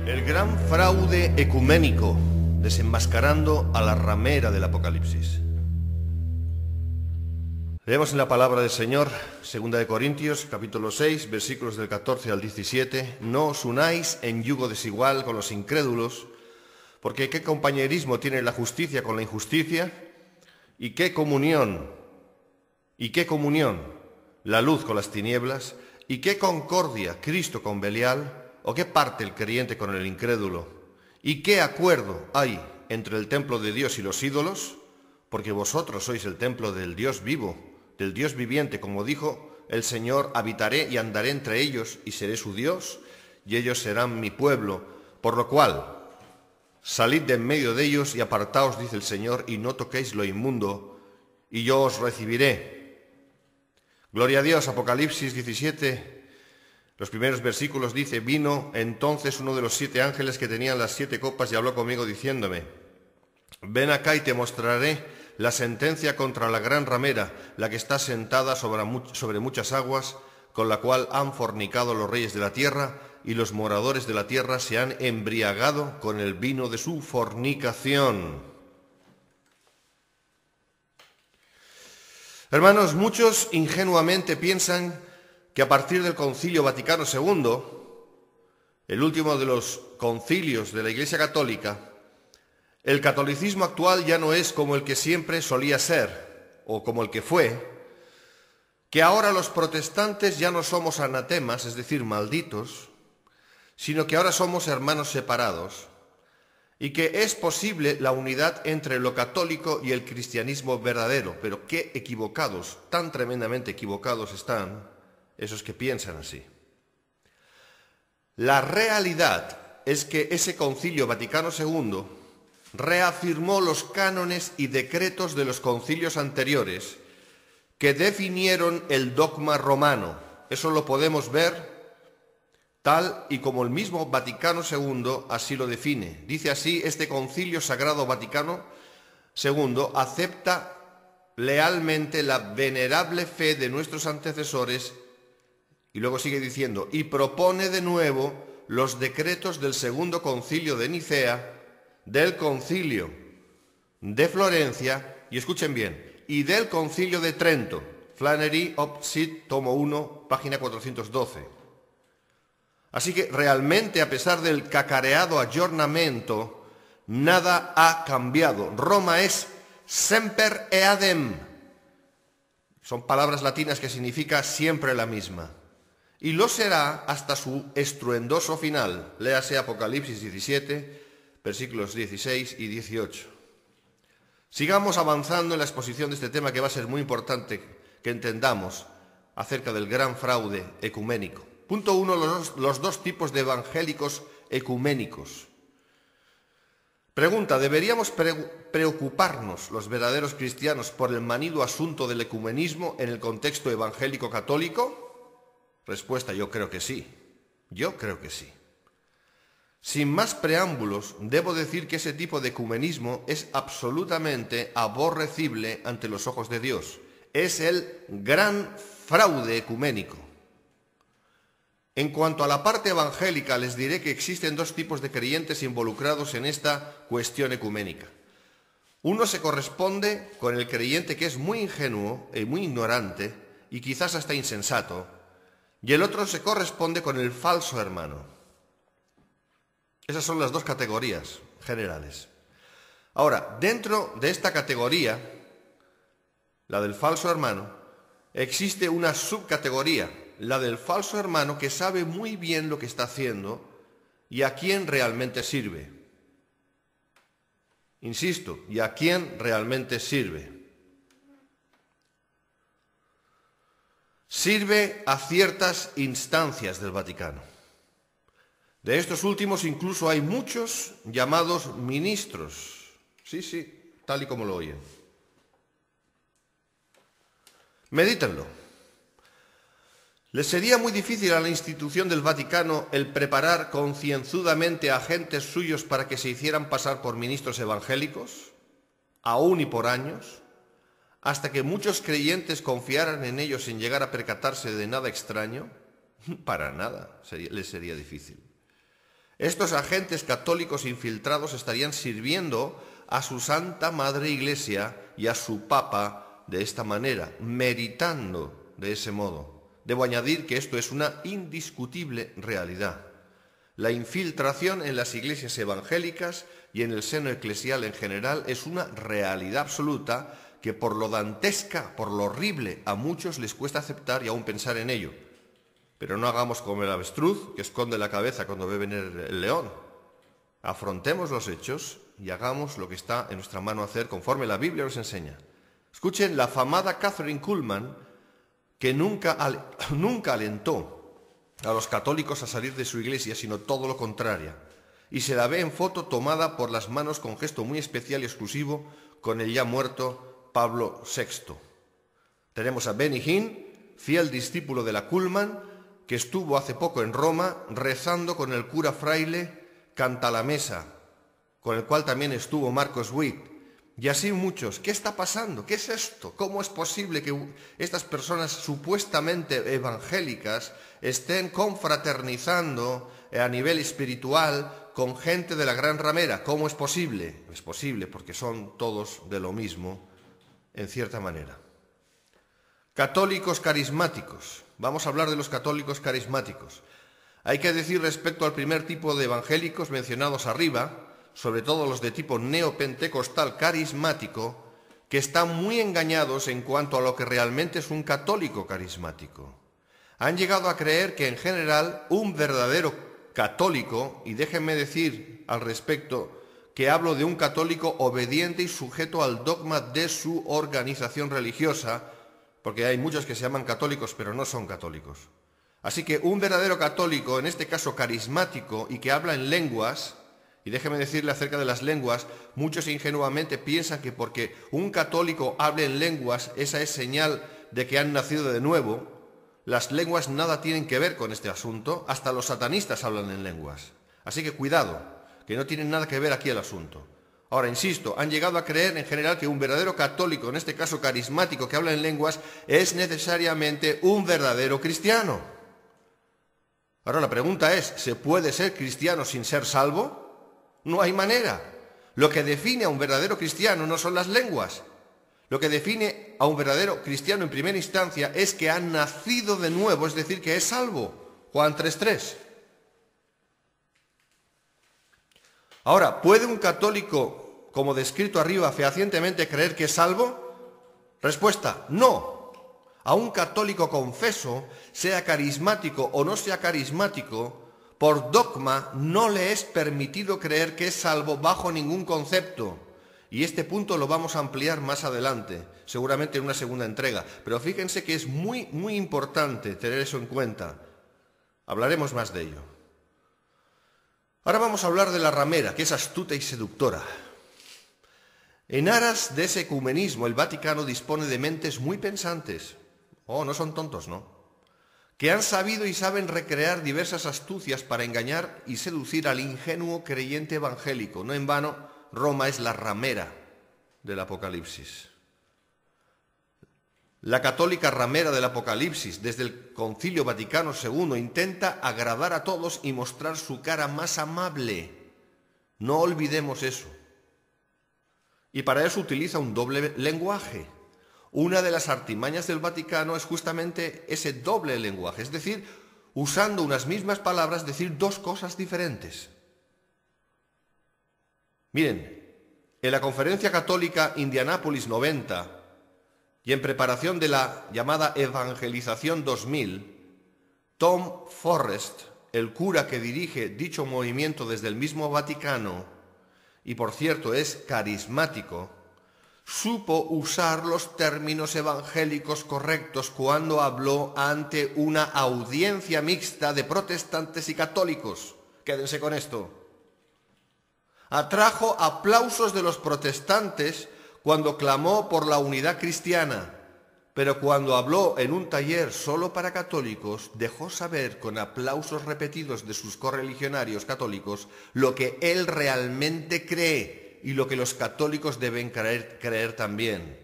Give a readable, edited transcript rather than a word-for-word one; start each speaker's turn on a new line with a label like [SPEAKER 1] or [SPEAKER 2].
[SPEAKER 1] El gran fraude ecuménico, desenmascarando a la ramera del Apocalipsis. Leemos en la palabra del Señor, 2 Corintios, capítulo 6, versículos del 14 al 17. No os unáis en yugo desigual con los incrédulos, porque ¿qué compañerismo tiene la justicia con la injusticia? ¿Y qué comunión la luz con las tinieblas? ¿Y qué concordia Cristo con Belial? ¿O qué parte el creyente con el incrédulo? ¿Y qué acuerdo hay entre el templo de Dios y los ídolos? Porque vosotros sois el templo del Dios vivo, del Dios viviente, como dijo el Señor: habitaré y andaré entre ellos y seré su Dios, y ellos serán mi pueblo. Por lo cual, salid de en medio de ellos y apartaos, dice el Señor, y no toquéis lo inmundo, y yo os recibiré. Gloria a Dios. Apocalipsis 17, los primeros versículos dice: vino entonces uno de los 7 ángeles que tenían las 7 copas y habló conmigo diciéndome: ven acá y te mostraré la sentencia contra la gran ramera, la que está sentada sobre muchas aguas, con la cual han fornicado los reyes de la tierra, y los moradores de la tierra se han embriagado con el vino de su fornicación. Hermanos, muchos ingenuamente piensan que a partir del Concilio Vaticano II, el último de los concilios de la Iglesia Católica, el catolicismo actual ya no es como el que siempre solía ser, o como el que fue, que ahora los protestantes ya no somos anatemas, es decir, malditos, sino que ahora somos hermanos separados, y que es posible la unidad entre lo católico y el cristianismo verdadero. Pero qué equivocados, tan tremendamente equivocados están esos que piensan así. La realidad es que ese Concilio Vaticano II reafirmó los cánones y decretos de los concilios anteriores que definieron el dogma romano. Eso lo podemos ver tal y como el mismo Vaticano II así lo define. Dice así: este Concilio Sagrado Vaticano II acepta lealmente la venerable fe de nuestros antecesores, y luego sigue diciendo, y propone de nuevo los decretos del Segundo Concilio de Nicea, del Concilio de Florencia, y escuchen bien, y del Concilio de Trento, Flannery Op. Cit., tomo 1, página 412. Así que realmente, a pesar del cacareado aggiornamento, nada ha cambiado. Roma es semper eadem. Son palabras latinas que significa siempre la misma. Y lo será hasta su estruendoso final. Léase Apocalipsis 17, versículos 16 y 18. Sigamos avanzando en la exposición de este tema, que va a ser muy importante que entendamos acerca del gran fraude ecuménico. Punto 1. Los dos tipos de evangélicos ecuménicos. Pregunta: ¿deberíamos preocuparnos los verdaderos cristianos por el manido asunto del ecumenismo en el contexto evangélico católico? Respuesta: yo creo que sí. Yo creo que sí. Sin más preámbulos, debo decir que ese tipo de ecumenismo es absolutamente aborrecible ante los ojos de Dios. Es el gran fraude ecuménico. En cuanto a la parte evangélica, les diré que existen 2 tipos de creyentes involucrados en esta cuestión ecuménica. Uno se corresponde con el creyente que es muy ingenuo y muy ignorante y quizás hasta insensato, y el otro se corresponde con el falso hermano. Esas son las 2 categorías generales. Ahora, dentro de esta categoría, la del falso hermano, existe una subcategoría, la del falso hermano que sabe muy bien lo que está haciendo y a quién realmente sirve. Insisto, y a quién realmente sirve. Sirve a ciertas instancias del Vaticano. De estos últimos incluso hay muchos llamados ministros. Sí, tal y como lo oyen. Medítenlo. ¿Les sería muy difícil a la institución del Vaticano el preparar concienzudamente a agentes suyos para que se hicieran pasar por ministros evangélicos, aún y por años, hasta que muchos creyentes confiaran en ellos sin llegar a percatarse de nada extraño? Para nada les sería difícil. Estos agentes católicos infiltrados estarían sirviendo a su Santa Madre Iglesia y a su Papa de esta manera, meritando de ese modo. Debo añadir que esto es una indiscutible realidad. La infiltración en las iglesias evangélicas y en el seno eclesial en general es una realidad absoluta que por lo dantesca, por lo horrible, a muchos les cuesta aceptar y aún pensar en ello. Pero no hagamos como el avestruz que esconde la cabeza cuando ve venir el león. Afrontemos los hechos y hagamos lo que está en nuestra mano hacer conforme la Biblia nos enseña. Escuchen la afamada Kathryn Kuhlman, que nunca alentó a los católicos a salir de su iglesia, sino todo lo contrario. Y se la ve en foto tomada por las manos con gesto muy especial y exclusivo con el ya muerto Pablo VI. Tenemos a Benny Hinn, fiel discípulo de la Kuhlman, que estuvo hace poco en Roma rezando con el cura fraile Cantalamessa, con el cual también estuvo Marcos Witt. Y así muchos. ¿Qué está pasando? ¿Qué es esto? ¿Cómo es posible que estas personas supuestamente evangélicas estén confraternizando a nivel espiritual con gente de la Gran Ramera? ¿Cómo es posible? Es posible porque son todos de lo mismo, en cierta manera. Católicos carismáticos. Vamos a hablar de los católicos carismáticos. Hay que decir respecto al primer tipo de evangélicos mencionados arriba, sobre todo los de tipo neopentecostal carismático, que están muy engañados en cuanto a lo que realmente es un católico carismático. Han llegado a creer que en general un verdadero católico, y déjenme decir al respecto que hablo de un católico obediente y sujeto al dogma de su organización religiosa, porque hay muchos que se llaman católicos pero no son católicos. Así que un verdadero católico, en este caso carismático, y que habla en lenguas, y déjeme decirle acerca de las lenguas, muchos ingenuamente piensan que porque un católico hable en lenguas, esa es señal de que han nacido de nuevo. Las lenguas nada tienen que ver con este asunto, hasta los satanistas hablan en lenguas. Así que cuidado, que no tienen nada que ver aquí el asunto. Ahora, insisto, han llegado a creer en general que un verdadero católico, en este caso carismático, que habla en lenguas, es necesariamente un verdadero cristiano. Ahora la pregunta es, ¿se puede ser cristiano sin ser salvo? No hay manera. Lo que define a un verdadero cristiano no son las lenguas. Lo que define a un verdadero cristiano en primera instancia es que ha nacido de nuevo, es decir, que es salvo. Juan 3:3. Ahora, ¿puede un católico, como descrito arriba, fehacientemente creer que es salvo? Respuesta, no. A un católico confeso, sea carismático o no sea carismático, por dogma no le es permitido creer que es salvo bajo ningún concepto. Y este punto lo vamos a ampliar más adelante, seguramente en una segunda entrega. Pero fíjense que es muy, muy importante tener eso en cuenta. Hablaremos más de ello. Ahora vamos a hablar de la ramera, que es astuta y seductora. En aras de ese ecumenismo, el Vaticano dispone de mentes muy pensantes. Oh, no son tontos, ¿no? Que han sabido y saben recrear diversas astucias para engañar y seducir al ingenuo creyente evangélico. No en vano, Roma es la ramera del Apocalipsis. La católica ramera del Apocalipsis, desde el Concilio Vaticano II, intenta agradar a todos y mostrar su cara más amable. No olvidemos eso. Y para eso utiliza un doble lenguaje. Una de las artimañas del Vaticano es justamente ese doble lenguaje, es decir, usando unas mismas palabras, decir dos cosas diferentes. Miren, en la Conferencia Católica Indianápolis 90 y en preparación de la llamada Evangelización 2000, Tom Forrest, el cura que dirige dicho movimiento desde el mismo Vaticano, y por cierto es carismático, supo usar los términos evangélicos correctos cuando habló ante una audiencia mixta de protestantes y católicos. Quédense con esto. Atrajo aplausos de los protestantes cuando clamó por la unidad cristiana, pero cuando habló en un taller solo para católicos, dejó saber con aplausos repetidos de sus correligionarios católicos lo que él realmente cree y lo que los católicos deben creer también.